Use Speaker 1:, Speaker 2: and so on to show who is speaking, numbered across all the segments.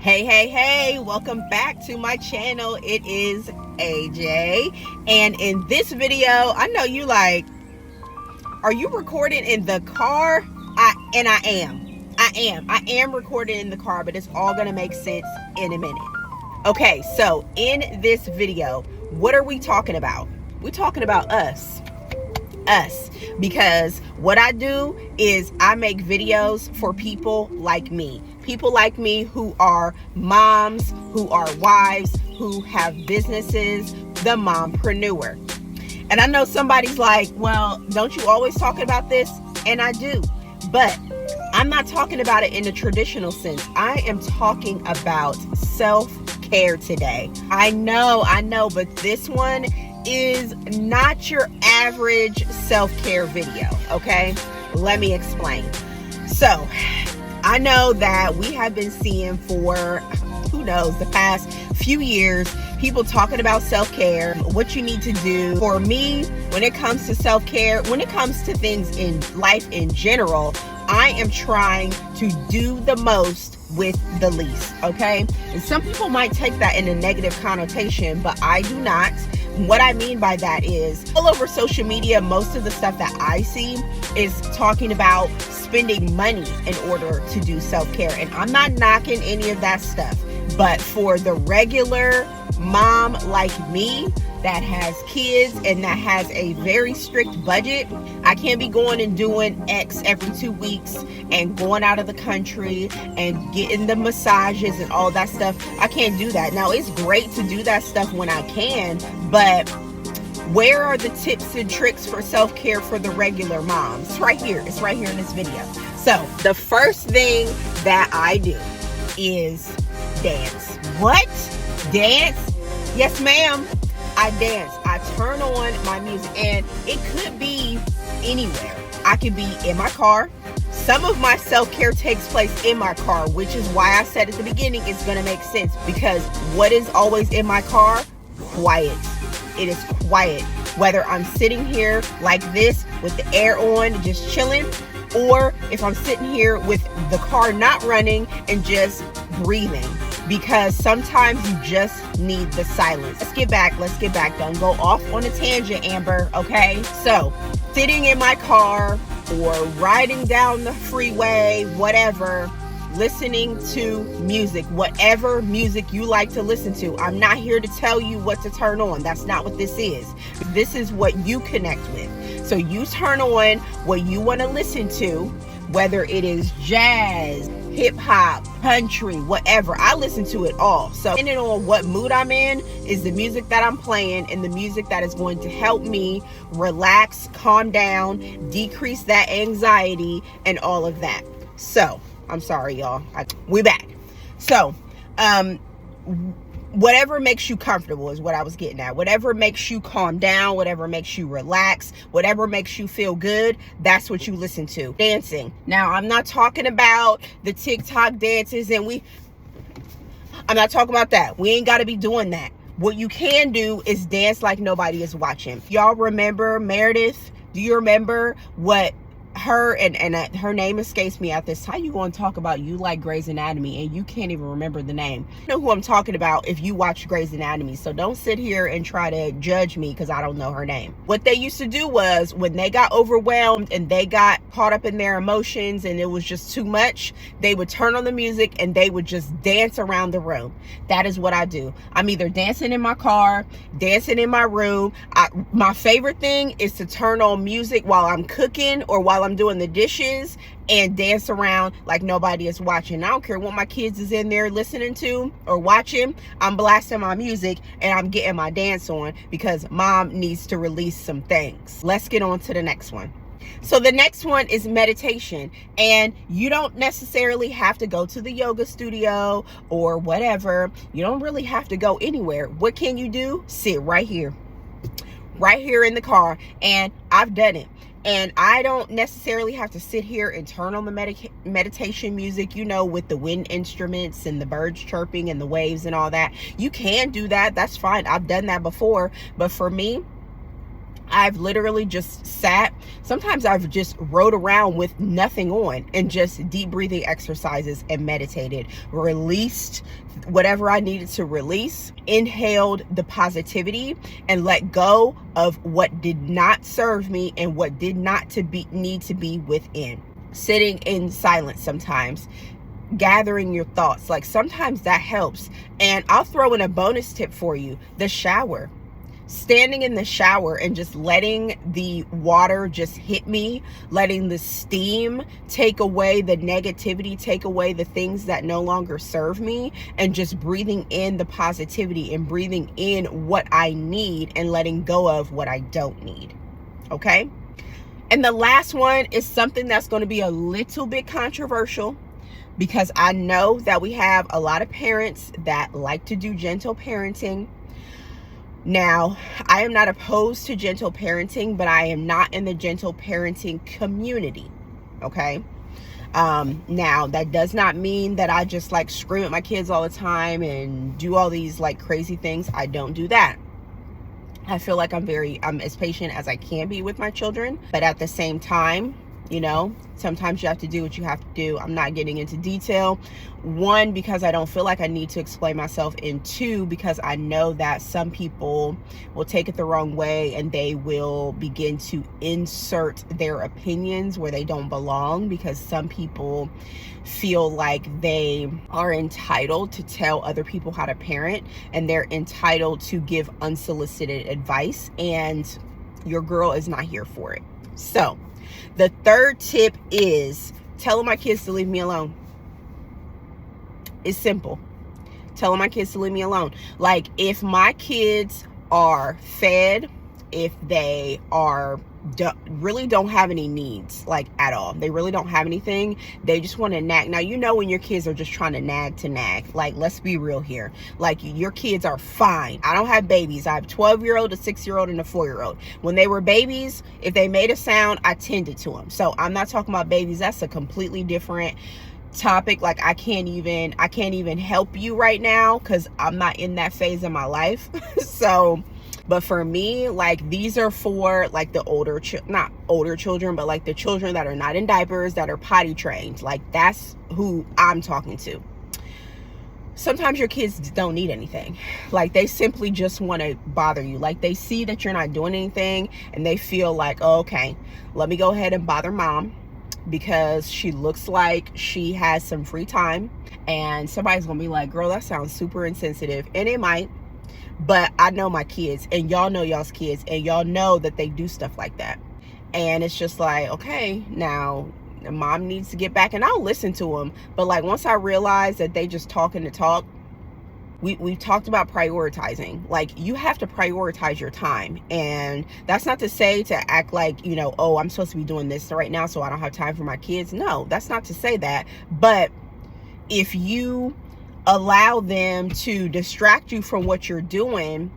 Speaker 1: Hey, welcome back to my channel. It is AJ, and in this video, I know you like, are you recording in the car? I am recording in the car, but it's all gonna make sense in a minute. Okay, so in this video, what are we talking about? We're talking about us, because what I do is I make videos for people like me who are moms, who are wives, who have businesses, the mompreneur. And I know somebody's like, well, don't you always talk about this? And I do, but I'm not talking about it in the traditional sense. I am talking about self-care today. I know, but this one is not your average self-care video, okay? Let me explain. So, I know that we have been seeing for, who knows, the past few years, people talking about self-care, what you need to do. For me, when it comes to self-care, when it comes to things in life in general, I am trying to do the most with the least, okay? And some people might take that in a negative connotation, but I do not. What I mean by that is, all over social media, most of the stuff that I see is talking about spending money in order to do self-care. And I'm not knocking any of that stuff. But for the regular mom like me that has kids and that has a very strict budget, I can't be going and doing X every 2 weeks and going out of the country and getting the massages and all that stuff. I can't do that. Now, it's great to do that stuff when I can, but where are the tips and tricks for self-care for the regular moms? It's right here in this video. So the first thing that I do is dance. What? Dance? Yes, ma'am. I dance. I turn on my music, and it could be anywhere. I could be in my car. Some of my self-care takes place in my car, which is why I said at the beginning it's going to make sense, because what is always in my car? Quiet. It is quiet. Whether I'm sitting here like this with the air on, just chilling, or if I'm sitting here with the car not running and just breathing, because sometimes you just need the silence. Let's get back. Don't go off on a tangent, Amber, okay? So, sitting in my car or riding down the freeway, whatever, listening to music, whatever music you like to listen to. I'm not here to tell you what to turn on. That's not what this is. This is what you connect with. So you turn on what you want to listen to, whether it is jazz, hip hop, country, whatever. I listen to it all. So depending on what mood I'm in is the music that I'm playing, and the music that is going to help me relax, calm down, decrease that anxiety, and all of that. So I'm sorry, y'all. We back. So, whatever makes you comfortable is what I was getting at. Whatever makes you calm down, whatever makes you relax, whatever makes you feel good, that's what you listen to. Dancing. Now, I'm not talking about the TikTok dances, and I'm not talking about that. We ain't got to be doing that. What you can do is dance like nobody is watching. Y'all remember Meredith? Do you remember what her and her name escapes me at this time? You going to talk about you like Grey's Anatomy and you can't even remember the name. You know who I'm talking about if you watch Grey's Anatomy, so don't sit here and try to judge me because I don't know her name. What they used to do was, when they got overwhelmed and they got caught up in their emotions and it was just too much, they would turn on the music and they would just dance around the room. That is what I do. I'm either dancing in my car, dancing in my room. My favorite thing is to turn on music while I'm cooking or while I'm doing the dishes and dance around like nobody is watching. I don't care what my kids is in there listening to or watching. I'm blasting my music and I'm getting my dance on because mom needs to release some things. Let's get on to the next one. So the next one is meditation, and you don't necessarily have to go to the yoga studio or whatever. You don't really have to go anywhere. What can you do? Sit right here in the car, and I've done it. And I don't necessarily have to sit here and turn on the meditation music, you know, with the wind instruments and the birds chirping and the waves and all that. You can do that. That's fine. I've done that before. But for me, I've literally just sat. Sometimes I've just rode around with nothing on and just deep breathing exercises and meditated, released whatever I needed to release, inhaled the positivity, and let go of what did not serve me and what did not need to be within. Sitting in silence sometimes, gathering your thoughts, like sometimes that helps. And I'll throw in a bonus tip for you: the shower. Standing in the shower and just letting the water just hit me, letting the steam take away the negativity, take away the things that no longer serve me, and just breathing in the positivity and breathing in what I need and letting go of what I don't need. Okay? And the last one is something that's going to be a little bit controversial, because I know that we have a lot of parents that like to do gentle parenting. Now, I am not opposed to gentle parenting, but I am not in the gentle parenting community. Okay? Now, that does not mean that I just like scream at my kids all the time and do all these like crazy things. I don't do that. I feel like I'm as patient as I can be with my children, but at the same time, you know, sometimes you have to do what you have to do. I'm not getting into detail. One, because I don't feel like I need to explain myself. And two, because I know that some people will take it the wrong way and they will begin to insert their opinions where they don't belong, because some people feel like they are entitled to tell other people how to parent, and they're entitled to give unsolicited advice, and your girl is not here for it. So the third tip is telling my kids to leave me alone. It's simple. Telling my kids to leave me alone. Like, if my kids are fed, if they are really don't have any needs, like at all, they really don't have anything, they just want to nag. Now, you know, when your kids are just trying to nag, like, let's be real here. Like, your kids are fine. I don't have babies. I have a 12-year-old, a 6-year-old, and a 4-year-old. When they were babies, if they made a sound, I tended to them. So I'm not talking about babies. That's a completely different topic. Like, I can't even help you right now because I'm not in that phase of my life. So, but for me, like, these are for like the not older children, but like the children that are not in diapers, that are potty trained. Like, that's who I'm talking to. Sometimes your kids don't need anything. Like, they simply just want to bother you. Like, they see that you're not doing anything and they feel like, oh, okay, let me go ahead and bother mom because she looks like she has some free time. And somebody's gonna be like, girl, that sounds super insensitive. And it might. But I know my kids, and y'all know y'all's kids, and y'all know that they do stuff like that. And it's just like, okay, now mom needs to get back, and I'll listen to them. But like, once I realize that they just talking to talk, we've talked about prioritizing. Like, you have to prioritize your time. And that's not to say to act like, you know, oh, I'm supposed to be doing this right now, so I don't have time for my kids. No, that's not to say that. But if you allow them to distract you from what you're doing,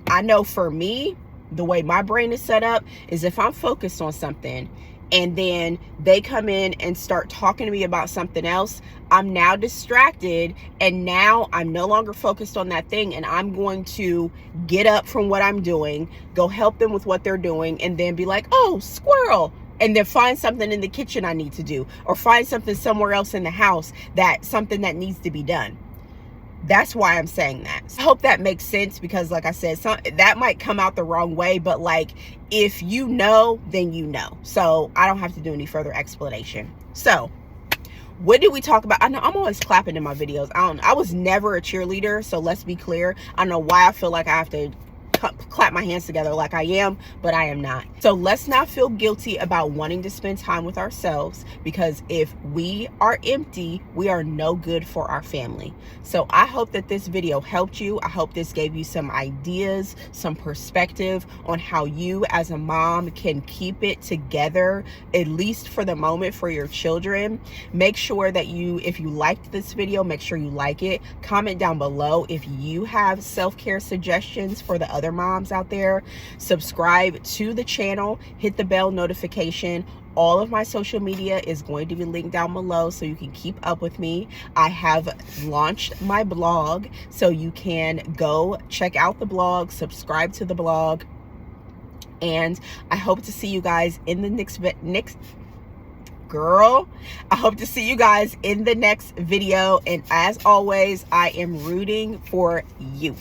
Speaker 1: I know for me, the way my brain is set up is if I'm focused on something and then they come in and start talking to me about something else, I'm now distracted, and now I'm no longer focused on that thing, and I'm going to get up from what I'm doing, go help them with what they're doing, and then be like, oh, squirrel, and then find something in the kitchen I need to do, or find something somewhere else in the house, something that needs to be done. That's why I'm saying that. I hope that makes sense, because like I said, that might come out the wrong way, but like, if you know, then you know. So I don't have to do any further explanation. So what did we talk about? I know I'm always clapping in my videos. I was never a cheerleader, so let's be clear. I don't know why I feel like I have to clap my hands together like I am, but I am not. So let's not feel guilty about wanting to spend time with ourselves, because if we are empty, we are no good for our family. So I hope that this video helped you. I hope this gave you some ideas, some perspective on how you as a mom can keep it together, at least for the moment, for your children. Make sure that if you liked this video, make sure you like it. Comment down below if you have self-care suggestions for the other moms out there. Subscribe to the channel, hit the bell notification. All of my social media is going to be linked down below so you can keep up with me. I have launched my blog, so you can go check out the blog, subscribe to the blog, And I hope to see you guys in the next girl. I hope to see you guys in the next video. And as always, I am rooting for you.